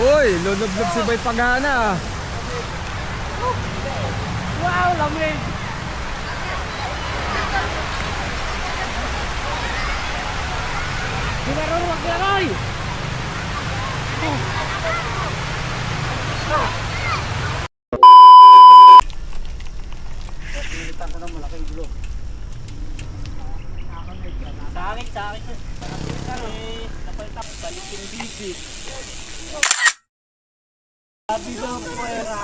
Uy, lunob-nob si Bay Pagana. Wow, lamig! Ginaro, maglaroy! Pilitan ko ng malaking gulo. Sa akin. Napalitan ko, balikin busy. Sabi daw pwera.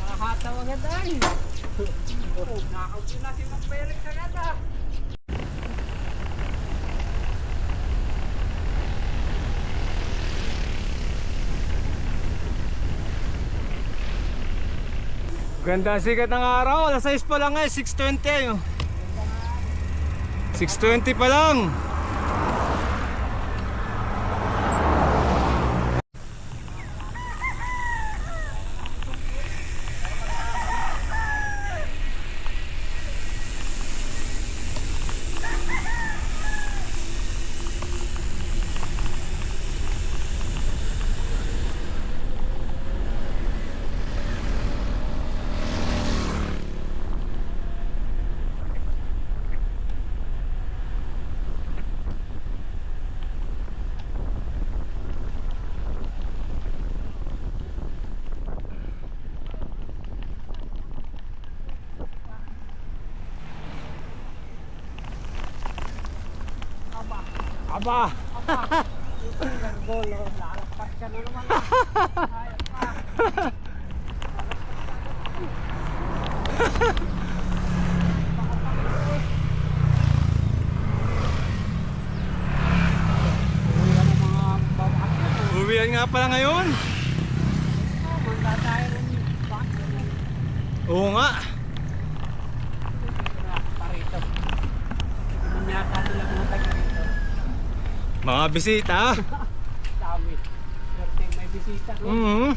Nakahataw agad ay. Nakakaupo na si Magperik agad ah. Ganda sikat ng araw. Alas 6 pa lang eh. 6:20 eh. 6:20 pa lang. Aba. Golo, lalakpas ka na naman. Ayos pa. Uwian nga pala ngayon. Oo nga. Parito. Yata nila mga taga rito. Mga bisita. Dami. Swerte may bisita. No?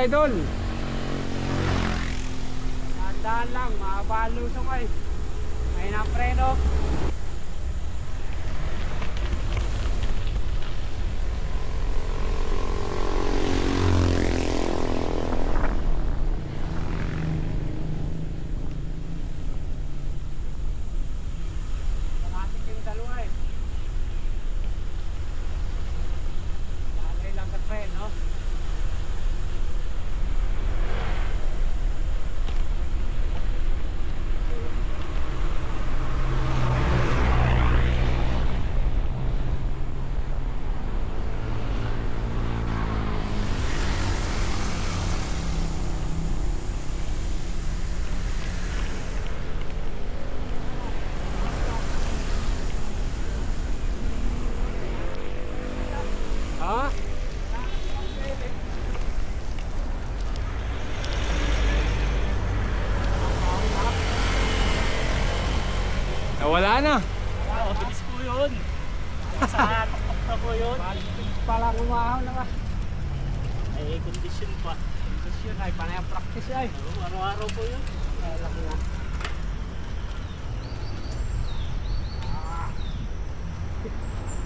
idol. Dahan lang, mahaba ang lusong ay. May na preno. Nakasik yung dalawa eh. Lagay lang sa preno. Ha? Nawala na. Wow, bilis po yun. Saan? Na po yun. Palang umahaw na ka. Ay, condition pa. Yun ay panay ang practice ay. Oo, araw-araw po yun. Ay, laki na.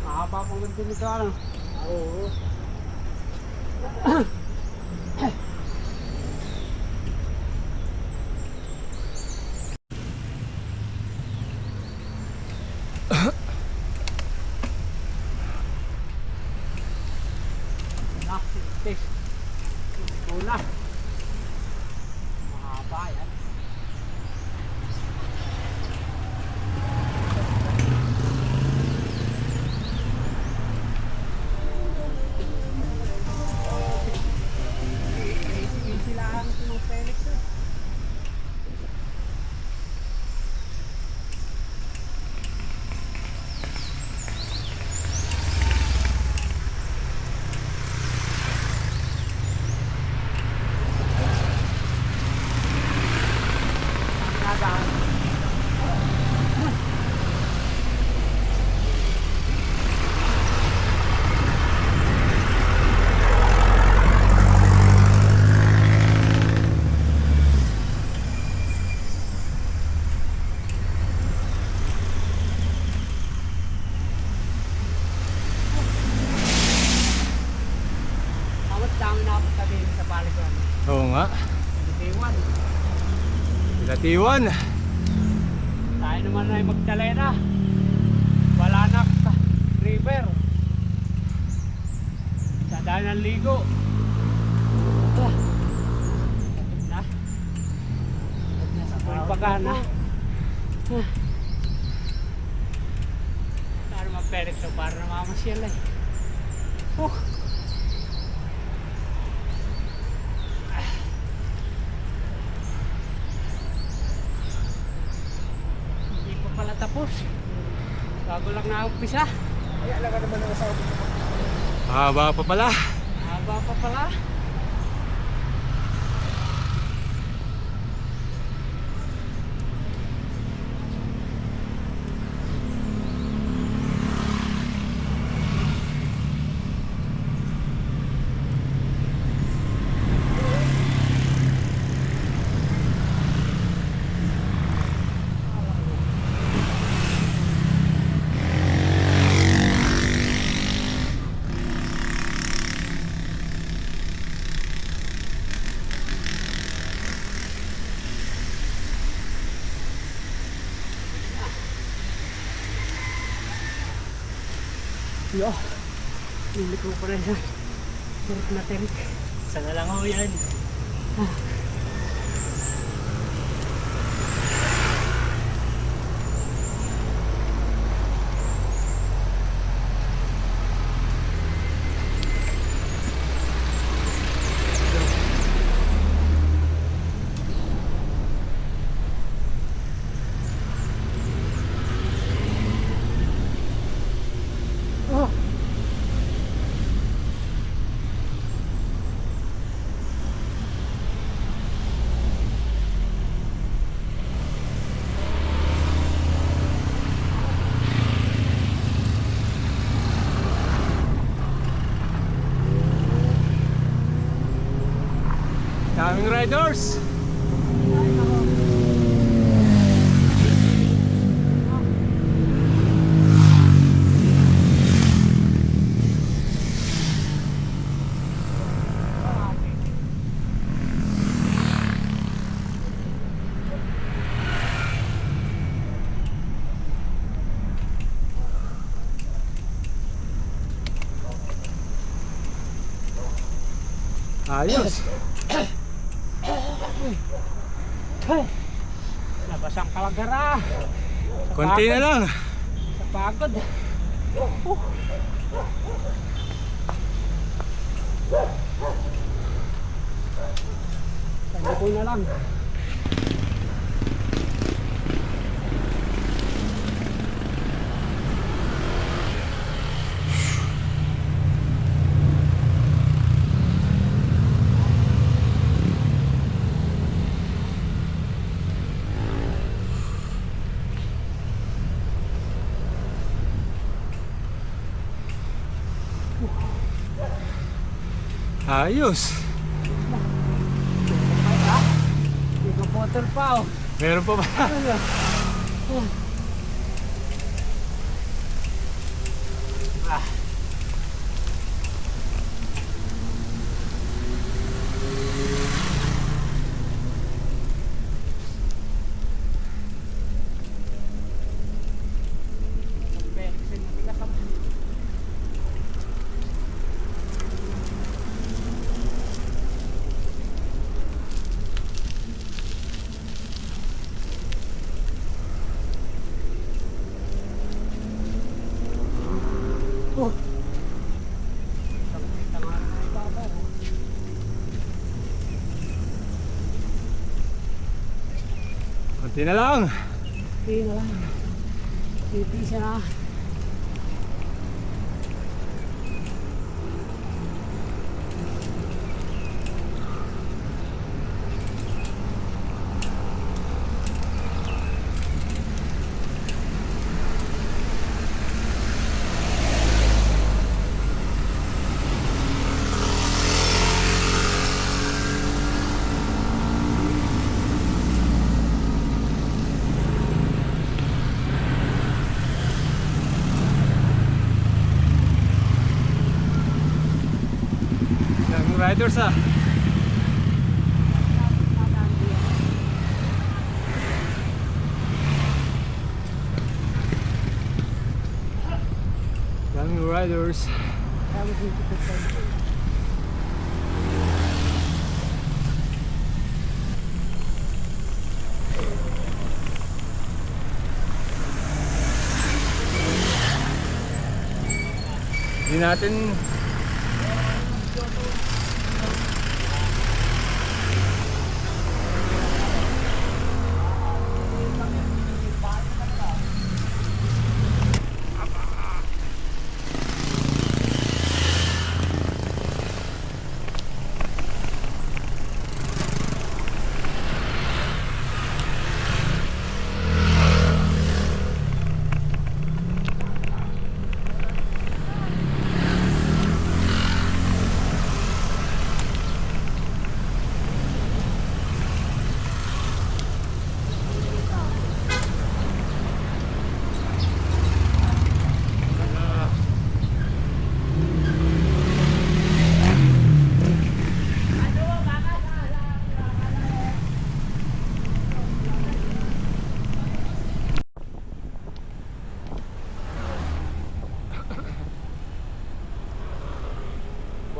Mahaba pang ganito nito ano. Oo. Test. Bola. Mahaba yan. Easy lang ang Felix. Awat dami na ako sabihin sa palikuran. Oo nga. Iwan. Latiwan. Tayo naman ay magdalena. Balanak River. Sa dahil ng ligo. Ah. Na. May pagana. Para maperik so para namamasyal ay. Hindi pa pala tapos. Bago lang na-umpisa. Haba pa pala. Haba pa pala. Yo, niliko pa rin siya. Tirik na tirik. Sana lang ho yan. Oh. Riders! Ayos! Labas ang kalagara. Konti na lang. Sa pagod. Tanda ko na lang. Ayos! Hindi ko bottle pa oh. Meron pa ba? Konti na lang. Hindi na lang. Hindi siya. Daming riders ah. Daming riders. Tapos dito ko pa. Hindi natin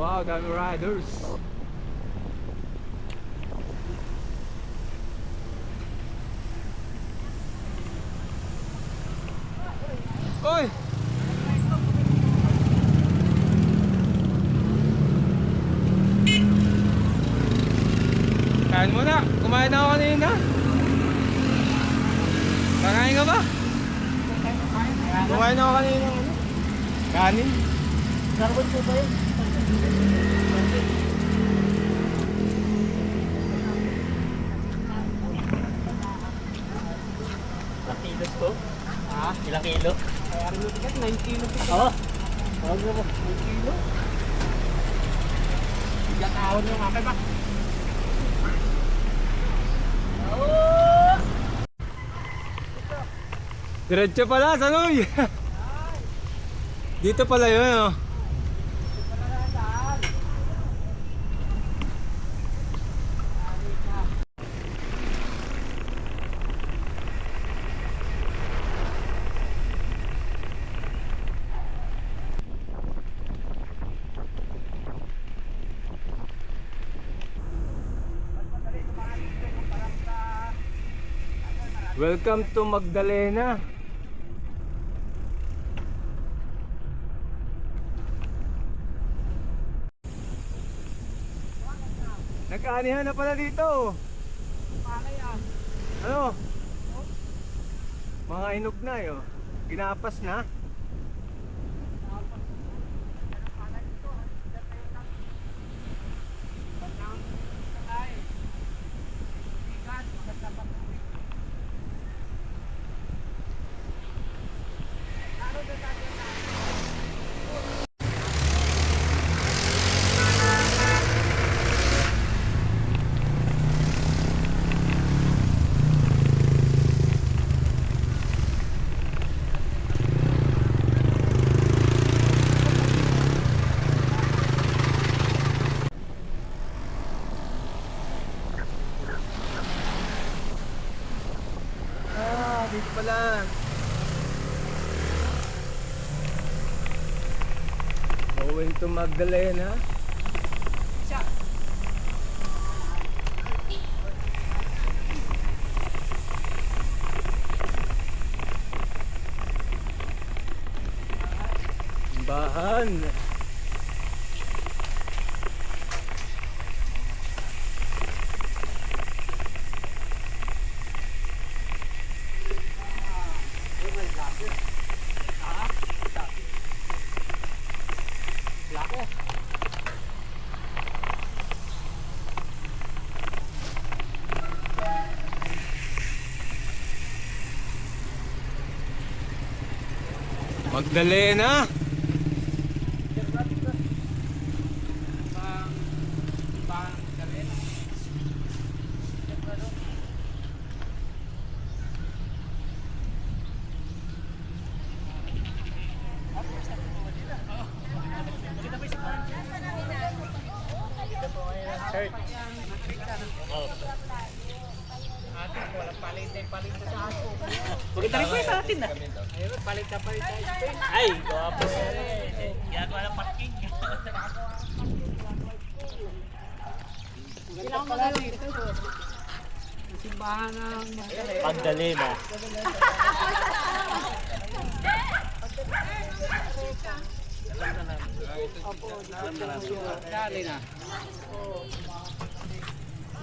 wow, dami riders. Oy! Kain mo na. Kumain na ako kanina. Kakain ka ba? Kumain na ako kanina. Kanin? Garbon ko ba yun? Ilang kilos to? Ha? Ilang kilo? Kaya rin yung tigat, 9 kilo ito. Oo. Huwag na ba? 9 kilo? Bigat ahon yung akin ba? Diretso pala, Sanoy. Dito pala yun, oh. Welcome to Magdalena. Nagkaanihan na pala dito. Ano? Mga inog na yun. Ginapas na. Dito pala. Going to Magdalena. Bahan. Magdalena. Maganda rin po yung sa atin na. Ayun, palit na palit tayo. Ay, gawa po. Ginagawa ng parking. Kailangan pala dito. Simbahan ng Magdalena. Dali na.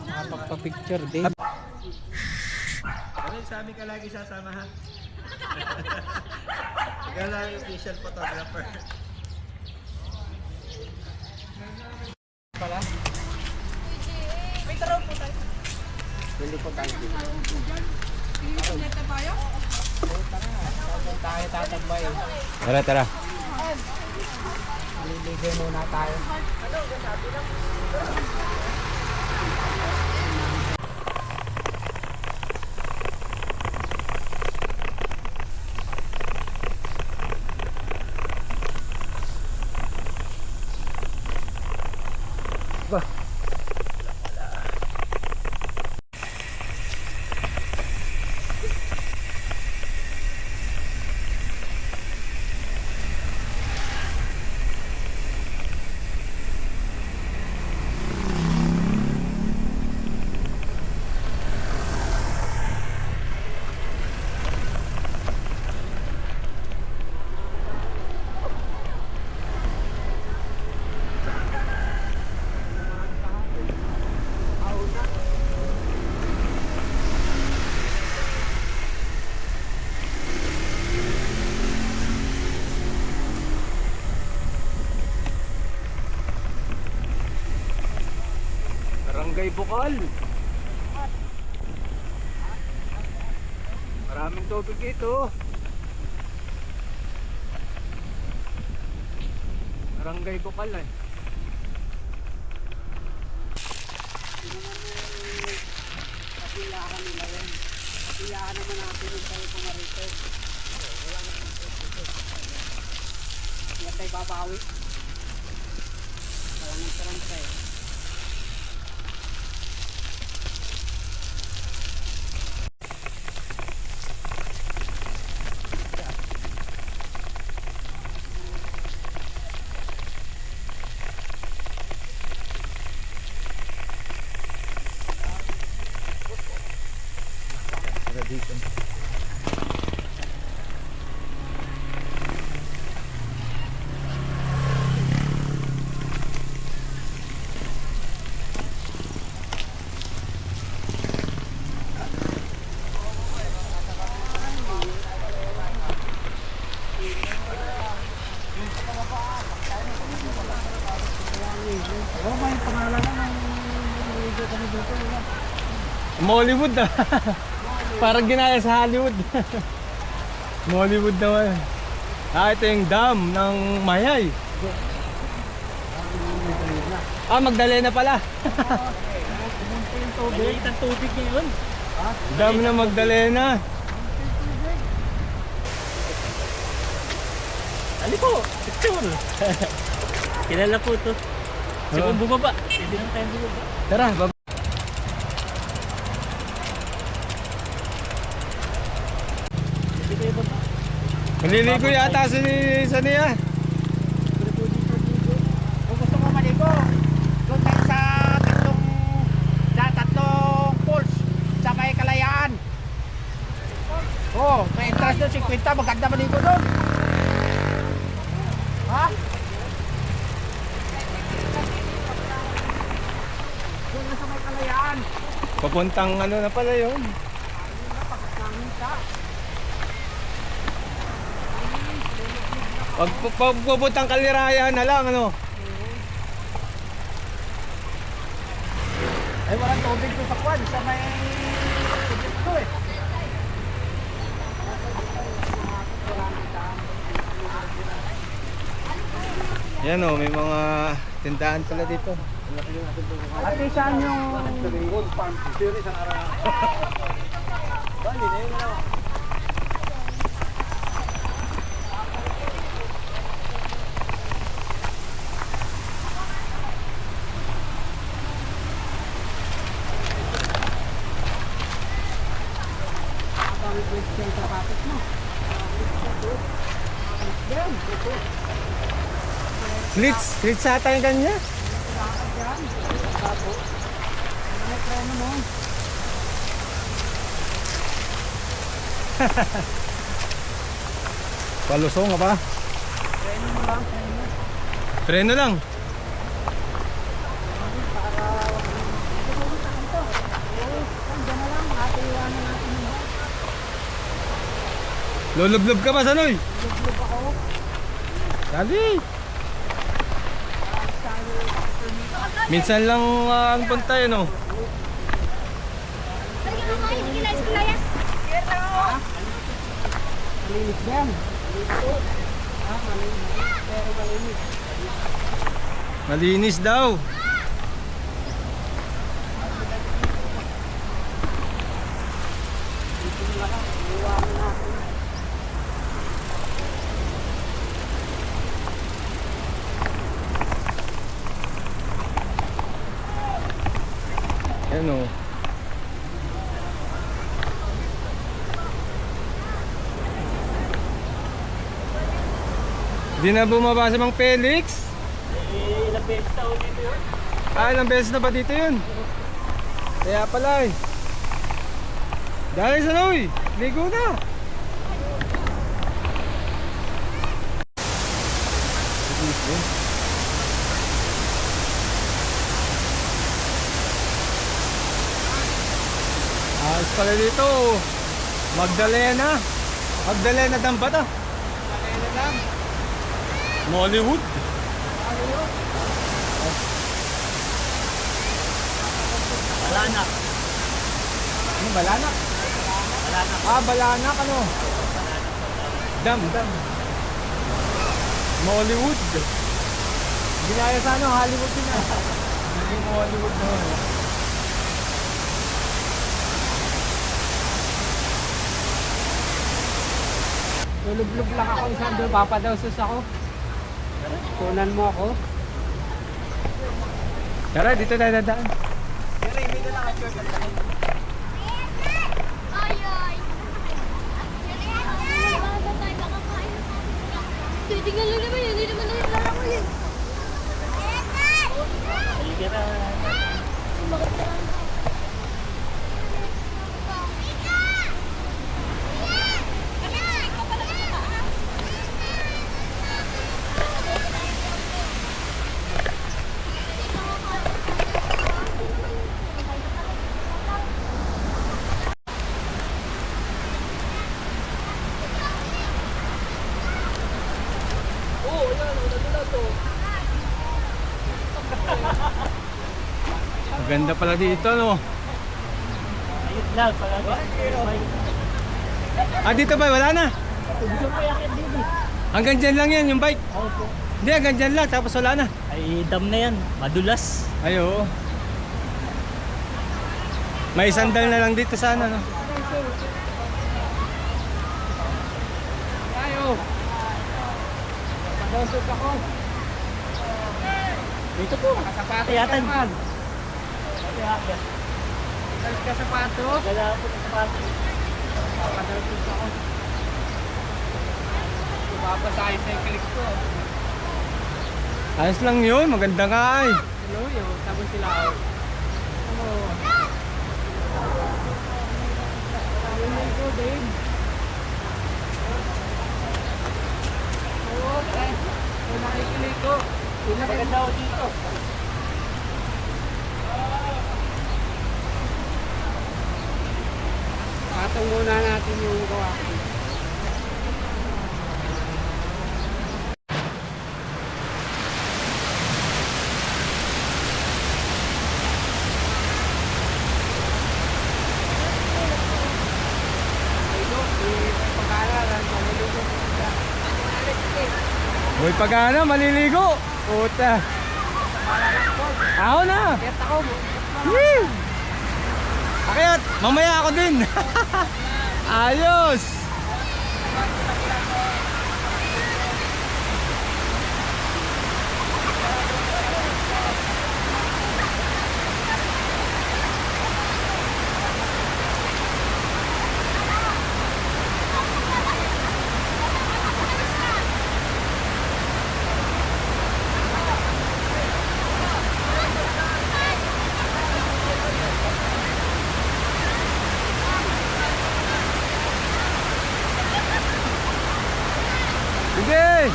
Makapagpa-picture din. Ano sabi ka lagi sasama ha? Ikaw lang yung official photographer. Pala? Pwede po tayo dito. Tayo tatambay. Tara, tara. Liligay muna tayo. Ba. Barangay Bukal. Maraming tubig dito. Barangay Bukal eh. Kabilaan Iyahan naman natin yung tayo pumarites. Yan tayo babawi. Walang ng taranta eh. Oh, may pangalan na ng video kami dito. Mollywood ah. Parang ginaya sa Hollywood. Mollywood naman. Ah, ito yung dam ng Mayay. Ah, Magdalena pala. Maliit ang tubig ngayon. Dam ng Magdalena. Ano po? Picture. Kilala po ito. Siguro bumaba. Hindi lang tayo bumaba. Tara, baba. Hindi kayo baba. Maliligo yata si Sania. Kung gusto mo maligo, doon tayo sa tatlong pools sa may Kalayaan. Oh, may entrance doon, 50, maganda maligo doon. Ha? Doon na sa may Kalayaan. Papuntang ano na pala yun. Pag pupuntang Kalirayan na lang ano. Ay, walang tubig doon sa kwan, sa may ito eh. Yan oh, may mga tindahan pala dito. Ate, saan yung... Slits ata yung kanya. Palusong nga pa. Treno lang. Lulublob ka ba, Sanoy? Lublob ako. Dali. Minsan lang ang punta yun, oh. Malinis ba yan? Pero malinis. Malinis daw. Yan o. Di na bumaba si Mang Felix? Ilang beses na ulit dito yun. Ah, ilang beses na ba dito yun? Kaya pala eh. Dahil sa Noy, ligo na. Ayos pala dito. Magdalena. Magdalena dam ba to? Magdalena dam. Mollywood. Balanak. Ano, Balanak? Balanak. Ah, Balanak ano? Dam. Mollywood. Ginaya sa ano, Hollywood din ah. Hindi Mollywood na. Lulublob lang ako isang doon. Papadausos ako. Kunan mo ako. Tara, dito tayo dadaan. Tingnan lang naman yun, hindi naman naglalaro yun. Halika na. Maganda pala dito, no? Ayun lang, palagi. Ah, dito ba? Wala na. Gusto ko yakit dito. Hanggang dyan lang yan, yung bike. Opo. Hindi, hanggang dyan lang, tapos wala na. Ay, dam na yan. Madulas. Ay, oo. May sandal na lang dito sana, no? Tayo. Papadausos ako. Dito po. Nakasapatos ka Tiyatan. naman. Tiyatan. Talis ka sapatos. Gala po ng sapatos. Papadausos ako. Babasahin sa click ko. Ayos lang yun, maganda nga ay. Hello, yun. Tapos sila ako. Ano? Hello ko, Dave. Oo, tayo. Kung nakikilig ko. Maganda ako dito. Patong muna natin yung gawa. Uy, pag-ano, maliligo. Puta. Ako na. Kaya ako, Woo! Akyat, mamaya ako din. Ayos. Sige!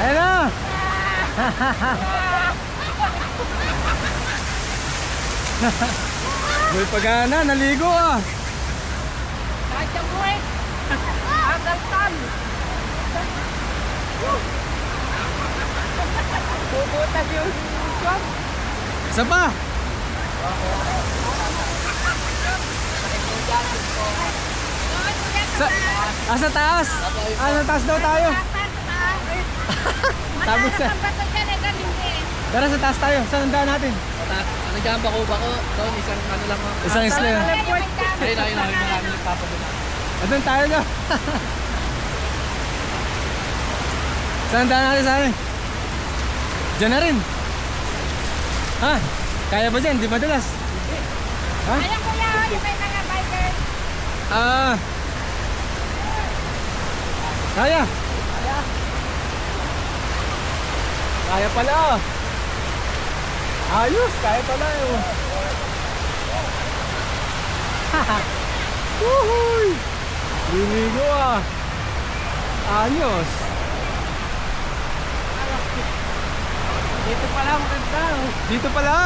Ayan na! Uy, pag-ana, naligo ah! kahit yung buhay. Agaltan. Bubutas yung shop. Isa pa! Sa taas! Sa taas daw tayo! Tapos sa... Tara, sa taas tayo. Saan ang daan natin? Ano dyan ba ko? Doon, isang ano lang. Isang isla. Ayun, marami nagpapadun. Doon tayo na. Saan ang daan natin sa amin? Diyan na rin. Ha? Kaya ba dyan? Di madalas? Ha? Ayan kuya, yung may mga biker. Ah. Kaya. Kaya pala. Ayos, kaya pala. Woohoo! Liligo ah. Ayos. Dito pala, maganda. Dito pala.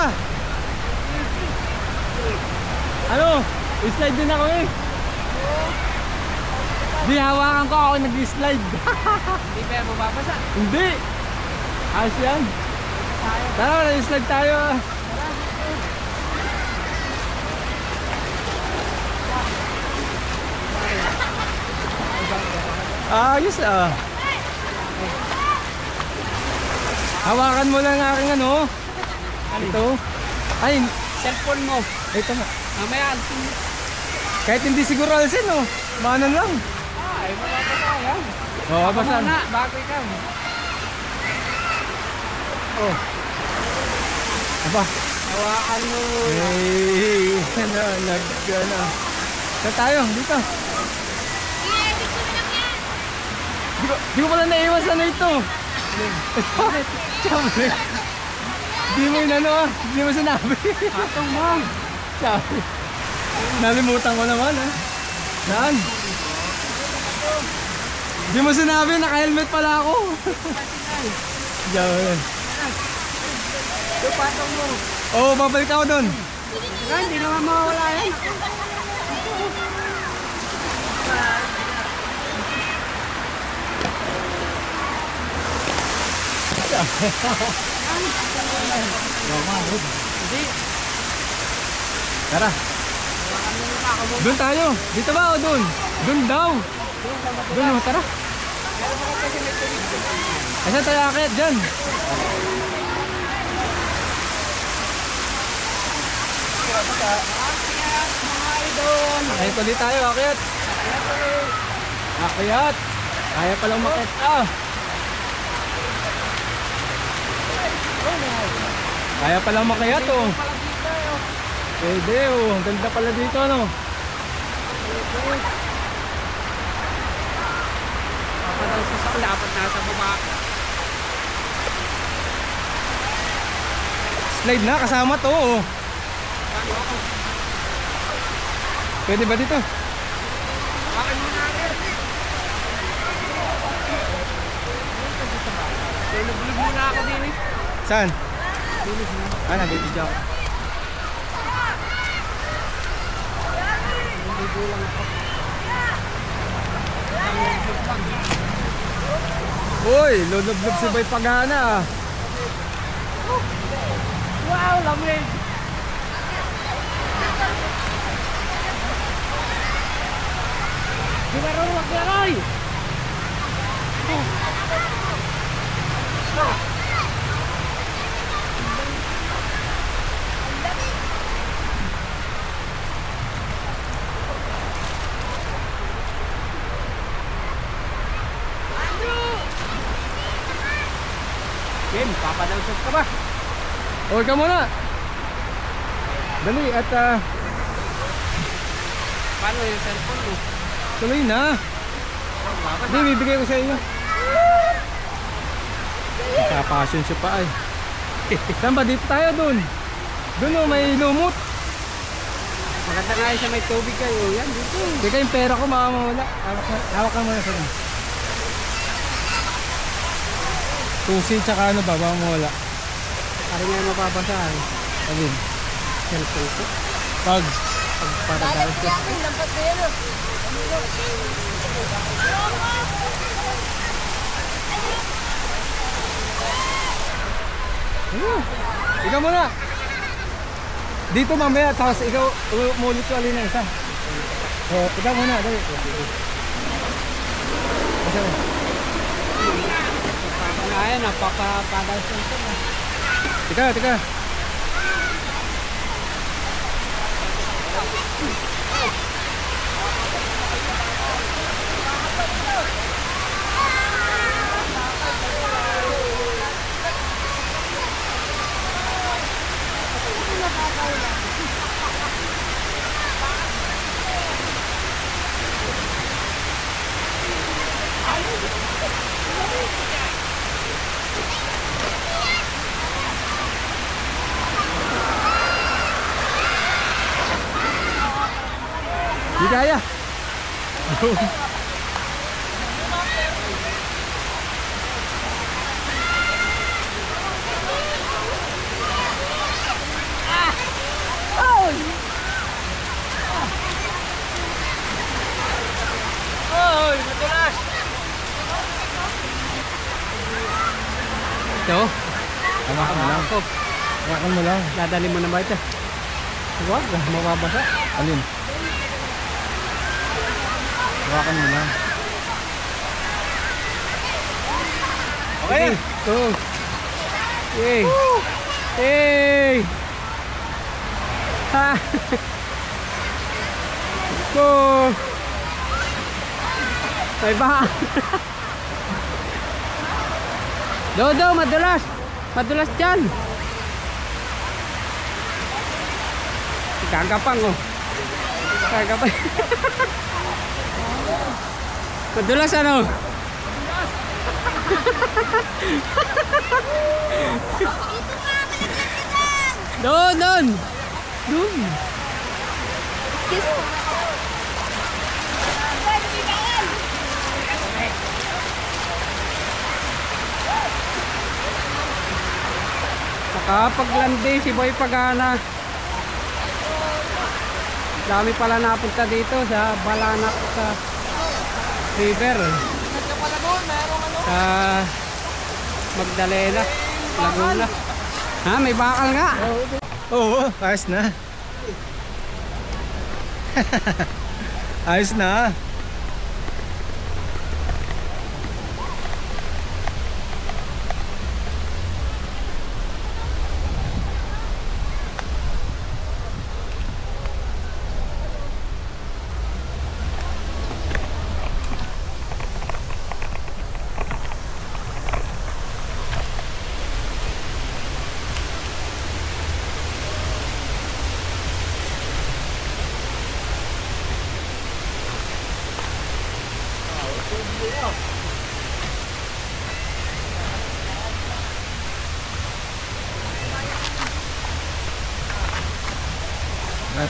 Ano? Slide din ako eh. Di, hawakan ko ako nag-slide. Hindi pa yan mababasa. Hindi. Ayos yan. Tara, nag-slide tayo. Ayos ah. Hawakan mo lang ang aking ano. Ito. Ay, Cellphone mo. ito na. Mamaya, Kahit hindi siguro alsin oh. Manan lang. ay mababasa. Oo, basan. bago ikaw. Oh. Aba. Hawakan mo. Hey, ano. Saan tayo? Dito. I-edit ko na lang yan. Di ko pala naiwas ano ito. Siyempre. Di mo inano ah. Di mo sinabi. Atong mo. Sabi. Nalimutan ko naman ah. Saan? Di mo sinabi, naka-helmet pala ako. Diyan. Yung patong mo. Oo, babalik ako doon. Hindi naman mawawala yan. Tara. Doon tayo. Dito ba o doon? Doon daw. Doon o, tara. Asan tayo akit? Diyan. Akit ulit tayo, akit. Akit. Kaya palang makit. Kaya palang makiyat oh. Pwede oh. Ang ganda pala dito ano. Dapat sa sakla, dapat nasa baba. Slide na, kasama to oh. Pwede ba dito? Bakit mo natin? Tulog-bulog muna ako din eh. Saan? Nabibidyo ako. Uy, lulublob si Bay Pagana ah. Wow, lamig! Gilaro, maglaroy! Ken, papadalsot ka ba? Huwag ka muna. Dali at Paano yung cellphone mo? tuloy na. Hindi, bibigay ko sa inyo. Nakapasyon siya pa ay. Saan ba? Dito tayo dun. Dun oh, may lumot. Maganda nga yun siya may tubig kayo. Yan, dito. Teka yung pera ko mamamawala. Hawak ka muna sa inyo. Susi tsaka ano ba, mamamawala. Parang nga mapapasa eh. Alin? Cellphone ko. Pag Papadalsot. Lampat na yan oh. ikaw muna. Dito mamaya, tapos ikaw umulit ko alin na isa. Ikaw muna, dali. Asa na? Ayan, napapadalsot ko na. Tika. Di kaya. Oy, matulas! Ito. Hawakan mo lang. Hawakan mo lang. Dadali mo na ba ito? Huwag, mababasa. Alin? Hawakan mo lang. Okay. Ito. Yay. Yay. Ha. Go. May baha. Dodo, madulas. Madulas dyan. Gagapang oh. Gagapang. Madulas ano? Doon, doon. Doon. Nakapaglandi si Boy Pagana. Dami pala napunta dito sa Balanak sa River. Sa Magdalena, Laguna. Ha, may bakal nga. Oo, ayos na. Ayos na.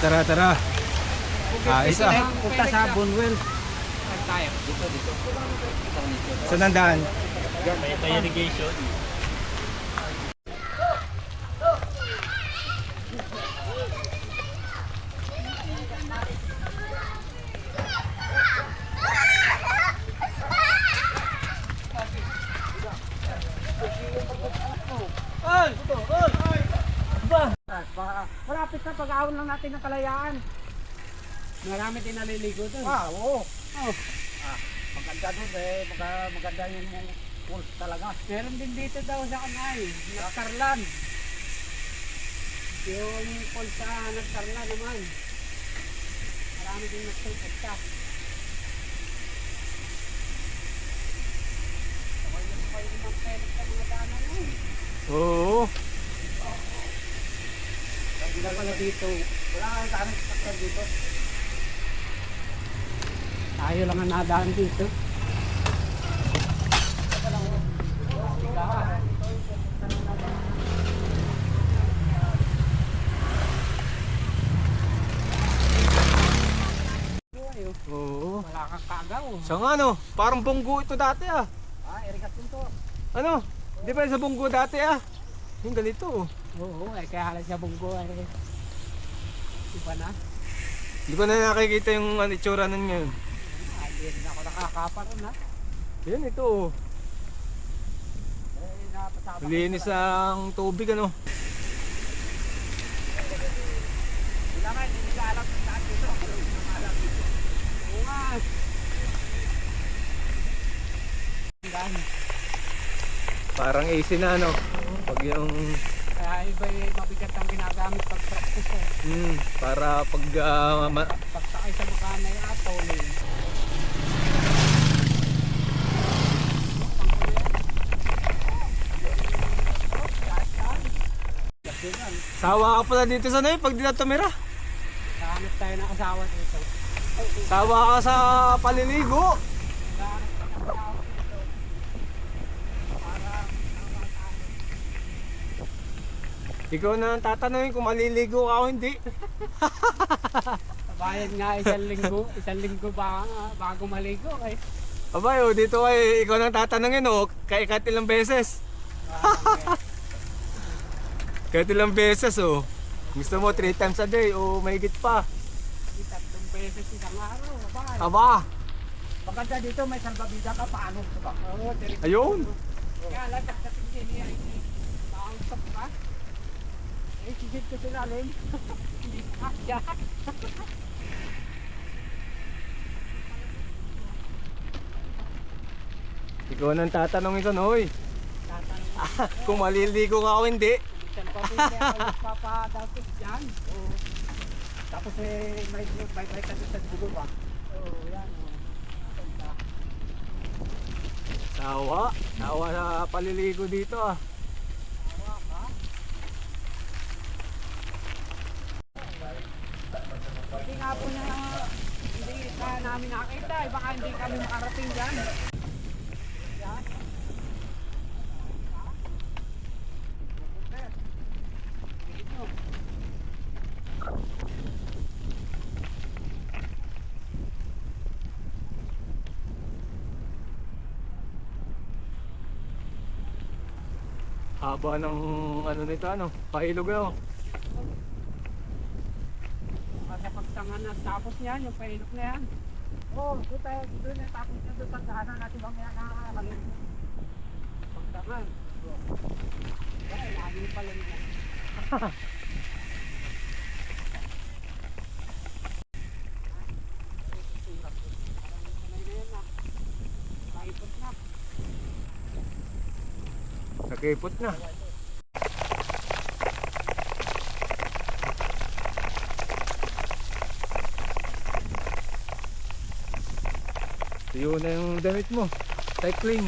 Tara, tara. Ayos ah. Punta sa Bunwell. Saan ang daan? May irrigation. Malapit na pag-ahon lang natin ng Kalayaan. Marami din naliligo doon. Oo. Maganda doon eh. Maganda yung pools talaga. Meron din dito daw sa kanay, Nagtarlan. Yung pool sa Nagtarlan naman. Marami din nagsupunta. Sabay yung mga pelik sa mga daanan nun. Oo. Hindi na pala dito. Wala kang tanong sa dito. Tayo lang ang nadaan dito. Oo. Wala kang kagaw. Sa nga no, parang bunggo ito dati ah. Irigasyon to. Ano? Di ba sa bunggo dati ah? Yung ganito oh. Oo, kaya halos sa bunggo ay iba na. Di ba na nakikita yung itsura nun ngayon? Hindi rin ako nakakaparoon ha. Yan ito oh. Linis ang tubig ano. Kailangan hindi ka alam kung saan dito. Oo nga. Parang easy na ano. Pag yung Kaya iba mabigat ang ginagamit pag practice eh. para pag Pagsakay sa makana yung atol eh. sawa ka pala dito sa Noy pag di na tumira. Kahanap tayo ng asawa dito. Sawa ka sa paliligo. Ikaw na ang tatanungin kung maliligo ka o hindi. Bayad nga isang linggo bago maligo eh. Abay, oh, dito ay ikaw nang tatanungin oh, kahit ilang beses. Kahit ilang beses oh. Gusto mo 3 times a day o mahigit pa. 3 beses isang araw. Abay. Aba, Maganda dito may salbabida ka. Paano ito ba? Oo, direct. ayun. Kaya lang pagdating din niya makausap ka. Eh, sisid ko sila rin. Hindi pa siya. Ikaw nang tatanungin sa Noy. Tatanong Kung maliligo ka o hindi. isang pabili ako nagpapadapos dyan. Oo. Tapos may kasi sa dugo ba? Oo, yan. Tawa. Tawa sa paliligo dito ah. Hindi nga po na hindi ka namin nakita. Baka hindi kami makarating dyan. Haba ng ano nito ano, pailog ano. Kasi pagtangan na tapos niyan, yung pailok na yan. Oo, doon tayo, doon na tapos na doon pagkahanan natin mamaya nakakalit. Pagtangan. Kasi lagi pala nila. Paipot na. Nakipot na. Yun na yung damit mo. Cycling.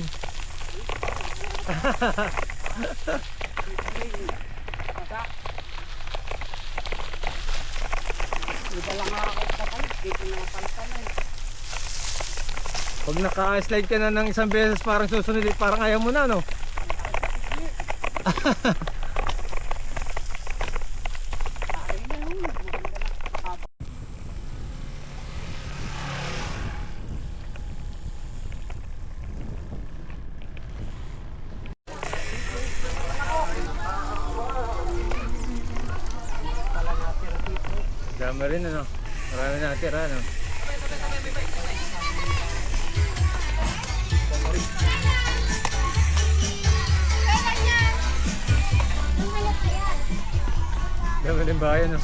Iba lang ako papalit, dito na palitan na. Pag naka-slide ka na ng isang beses parang susunod parang ayaw mo na no. Dami rin ano. Marami natira ano. Dami rin bayan no.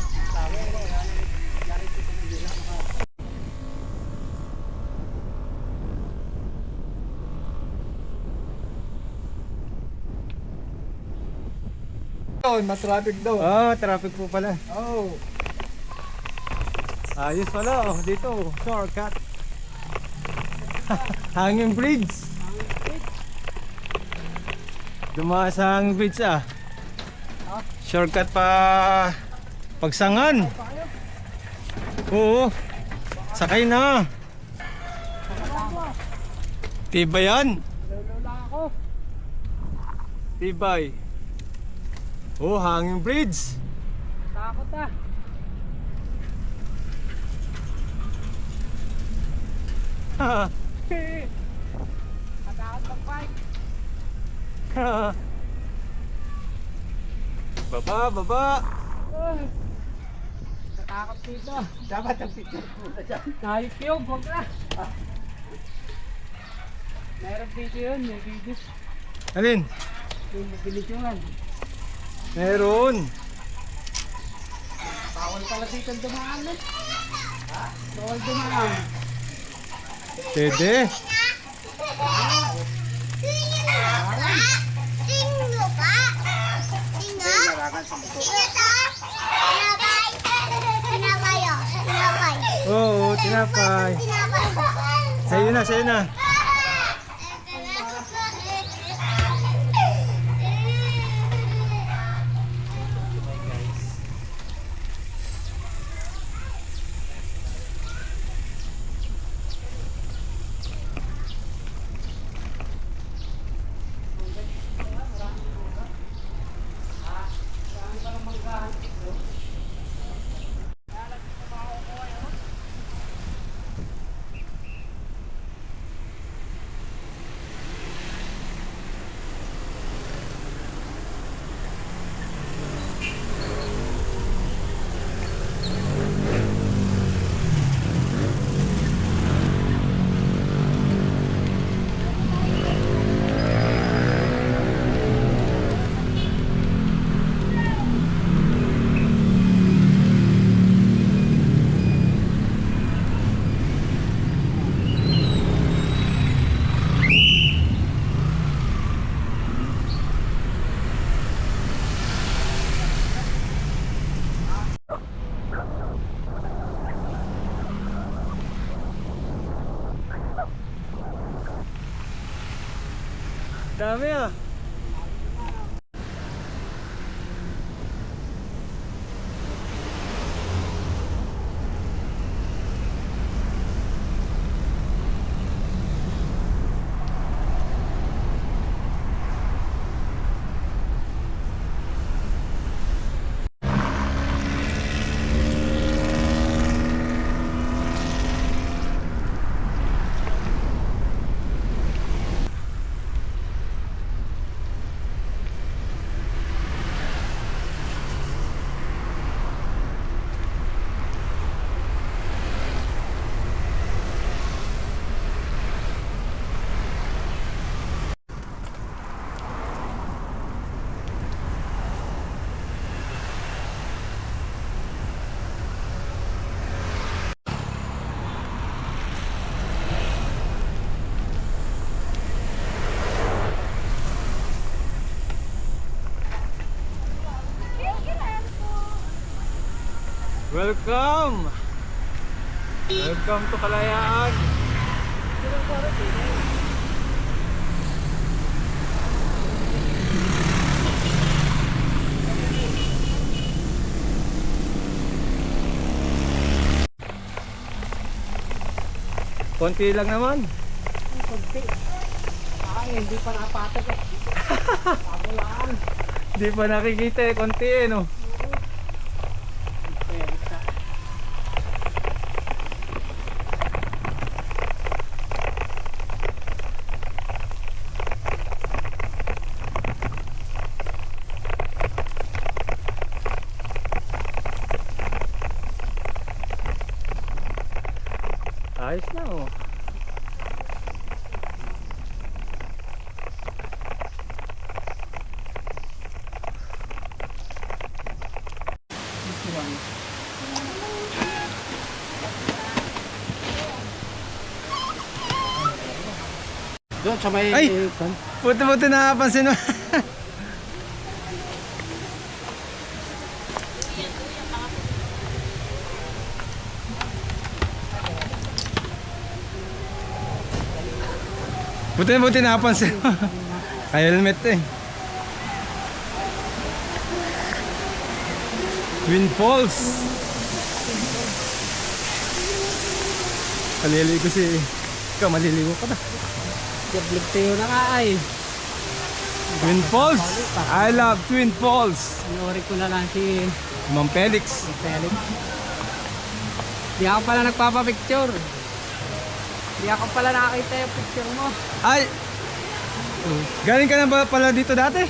Matraffic daw. Ah, traffic po pala. Oh. Ayos pala oh, dito shortcut. Hanging bridge. Dumaan sa hanging bridge ah. Shortcut pa Pagsangan. Oo. Sakay na. Tibay yan. Lula ako. Tibay. Oh, hanging bridge. Takot ah. Matakot mag-bike. Baba, baba. Natakot dito. Dapat ang picture muna dyan. Nahipiyog, huwag na. Mayroong video yun, may video. Alin? Yung binidyohan. Meron. Bawal pala dito dumaan eh. Bawal dumaan. Pwede. Oo, tinapay. Sa'yo na, sa'yo na. Dami ah. Welcome! Welcome to Kalayaan! Konti lang naman. Kunti. Ay, hindi pa napatak eh. Ako lang. Di pa nakikita eh, konti eh no. Ayos na oh. Doon sa may... Ay! Puti-puti nakapansin mo. Buti nakapansin mo. Kay helmet eh. Twin Falls. Maliligo si... Ikaw maliligo ka na. Jablig tayo na nga ay. Twin Falls. I love Twin Falls. Inori ko na lang si Ma'am Felix. Felix. Di ako pala nagpapapicture. Di ako pala nakakita yung picture mo. Ay! Galing ka na ba pala dito dati?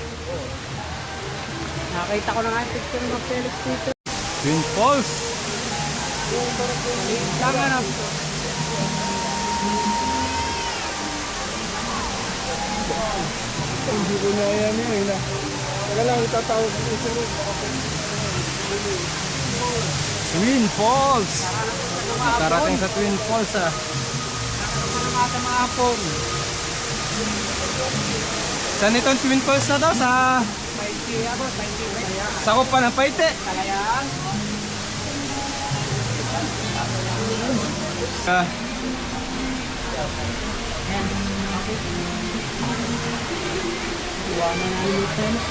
Nakita ko na nga yung picture mo Felix dito. Twin Falls. Lang ano. Hindi ko na yan yun. Wala lang itatawag ko sa Twin Falls. Nakarating sa Twin Falls ah. Nakita sa mga hapon. Saan itong Twin Falls na to? Sa... Paiti ako, Paiti. Sa Kupa ng Paite. Kalayaan. Ah. Iwanan na yung Felix.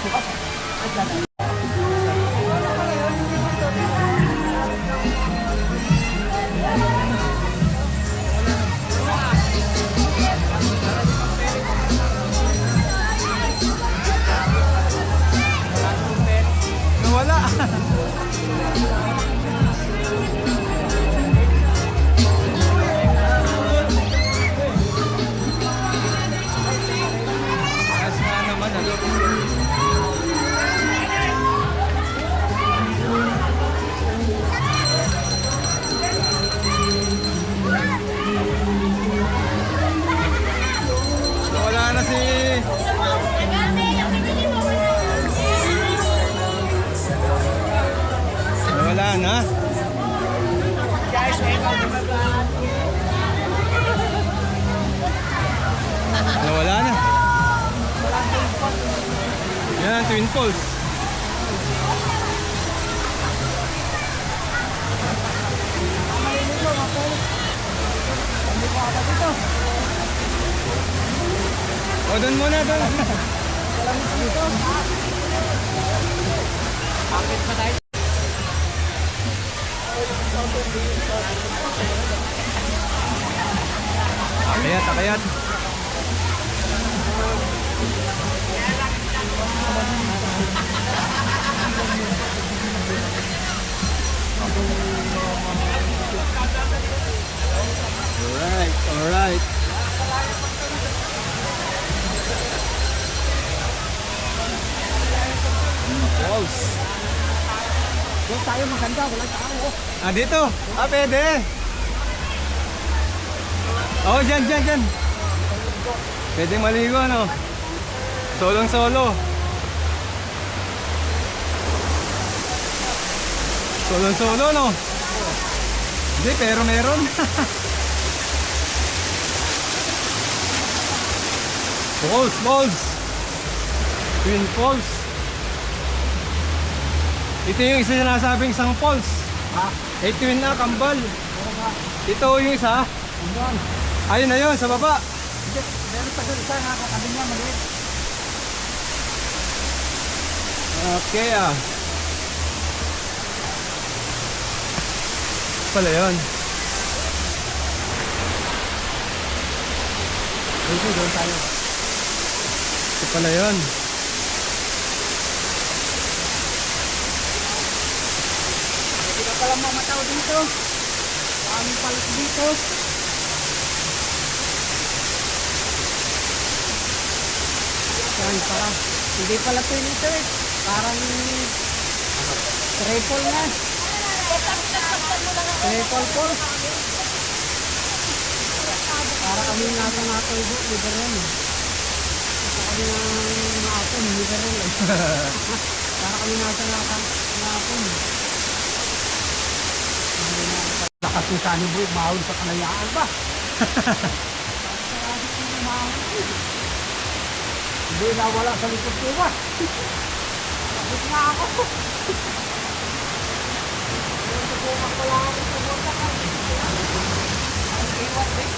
Nawala. Ayos nga naman Nawala na si... Nawala na. Nawala na. Yan ang Twin Falls. O, doon muna, doon. Bakit pa tayo? Akayat, akayat. Alright, alright. Walls. Doon tayo maganda, walang tao. Ah, dito. Ah, pwede. Oh, dyan, dyan, dyan. Pwede maligo, ano? Solong solo. Solong solo, no? Hindi, pero meron. Falls, falls. Twin falls. Ito yung isa na nasabing isang falls. Eh, twin na, kambal. Ito yung isa. Ayun na yun, sa baba. Meron pa doon isa nga, katabi niya, maliit. Okay, ah. Pala yun. Dito, doon tayo. Ito pala yun. Hindi ka pala mamataw dito. Maraming palit dito. Yan pala. Hindi pala ito eh. Parang triple na. Triple pool. Para kami nasa natol doon. Liber yan eh. Para kami natol. Liber yan eh. Para kami nasa natol. Lakas yung Sunny Boy, mahon sa kalayaan ba? Hindi na wala sa likod ko ba? Bakit nga ako? Nagpupumak ko lang ako sa bota ka. Ang iwan din.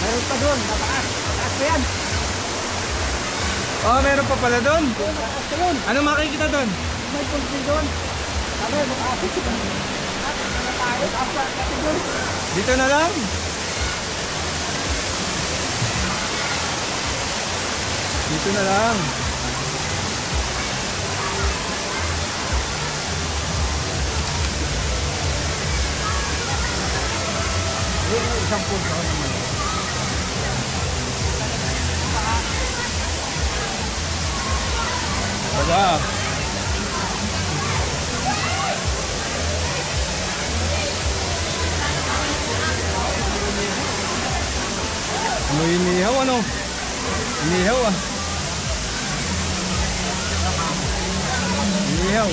Meron pa doon, mataas. Mataas pa yan. Oh, meron pa pala doon. Mataas pa yun. Ano makikita doon? May pulpil doon. Sabi, mataas. Mataas pa kasi doon. Dito na lang. Dito na lang. Yung isang punto naman. Wala. May inihaw, ano? Inihaw, ah. Inihaw.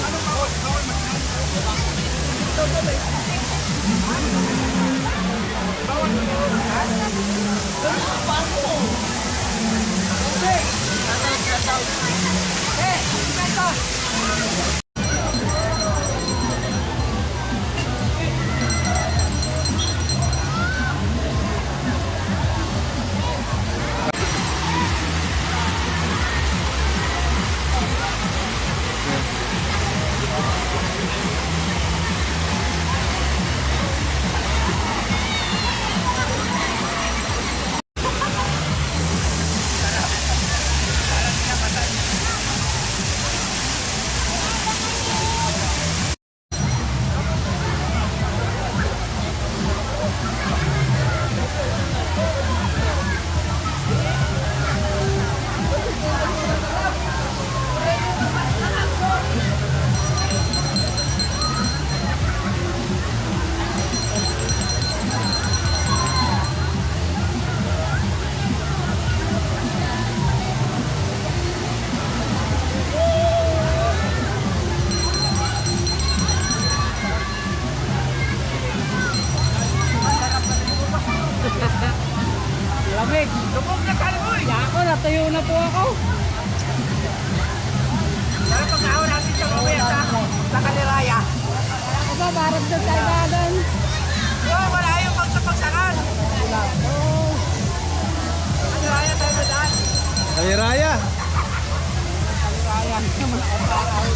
Lamig. Lubog na tayo, boy. Ako, natayo na po ako. parang doon tayo galing. Oh, wala yung pagsapagsakan. Ano kaya tayo ba daan? Kaliraya. Kaliwayan naman ang paraw.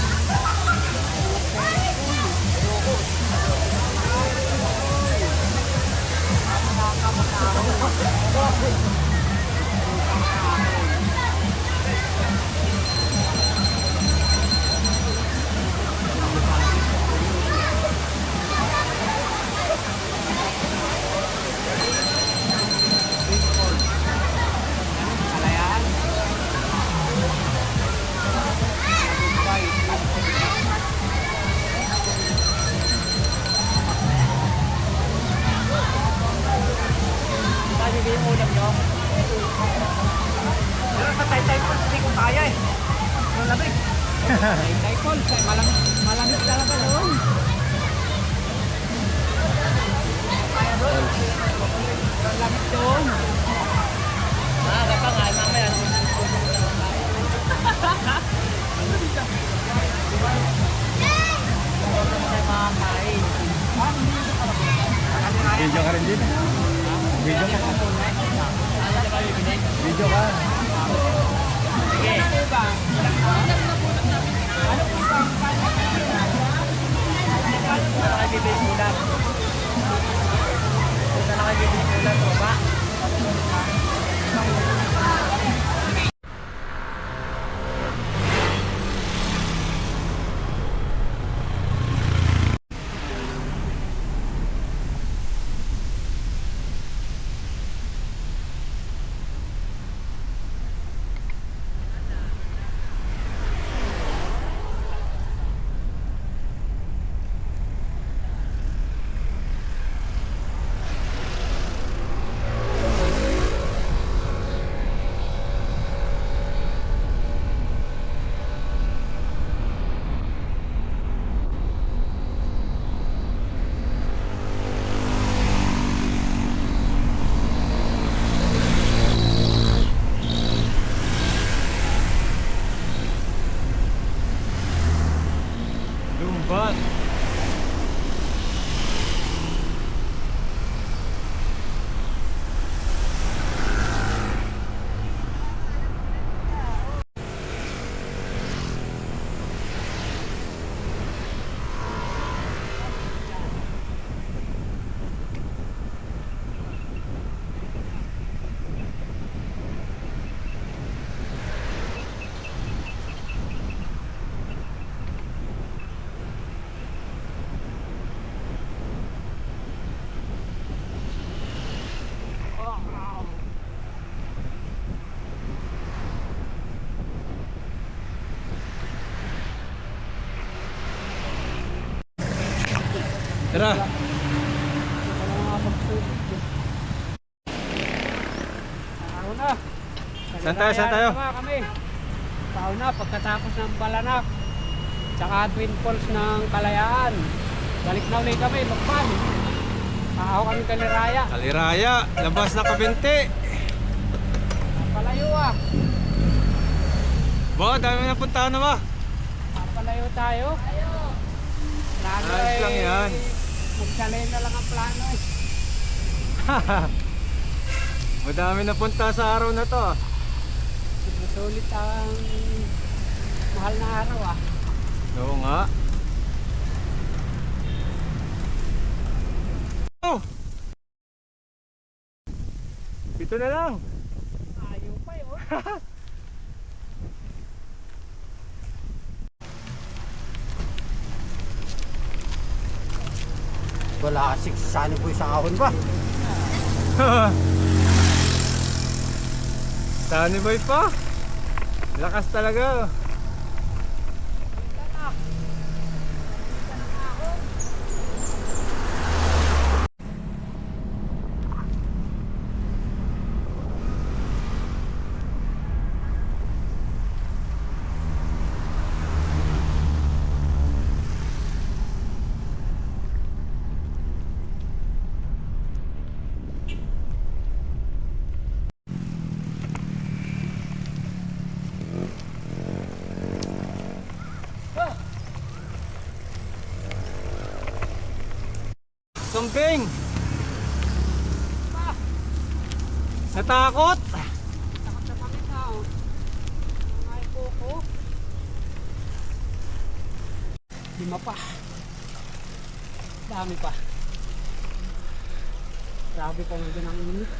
Sabi yung ulam nyo. Pero sa Taytay Falls, hindi ko kaya eh. Ang lamig. Taytay Falls, ay malamig talaga doon. Ang lamig doon. Maaga pa nga, mamaya. Video ka rin dito. Video ka. Video ka. Sige. Ano kayo bibili ulam? Ano na kayo bibili ulam, ba? Lumbat. Tara. Tao na. Saan tayo, saan tayo? Kaliwayan naman kami. Tao na pagkatapos ng Balanak. Tsaka Twin Falls ng Kalayaan. Balik na ulit kami, Lokban. Tao kami Kaliraya. Kaliraya. Labas na Kabente. Palayo ah. Ba, dami na puntahan na ba? Papalayo tayo. Plano Ayos lang yan. Magsalay na lang ang plano eh. Madami na punta sa araw na to. Sulit ang mahal na araw ah. Oo nga. Oh! Ito na lang. Ayaw pa yun. Wala kasi sasali po sa ahon ba? Sunny boy pa. Lakas talaga. Pangking! Natakot! Takot na kami na, oh. Mga koko. 5 pa. Dami pa. Grabe pa nandun ang init.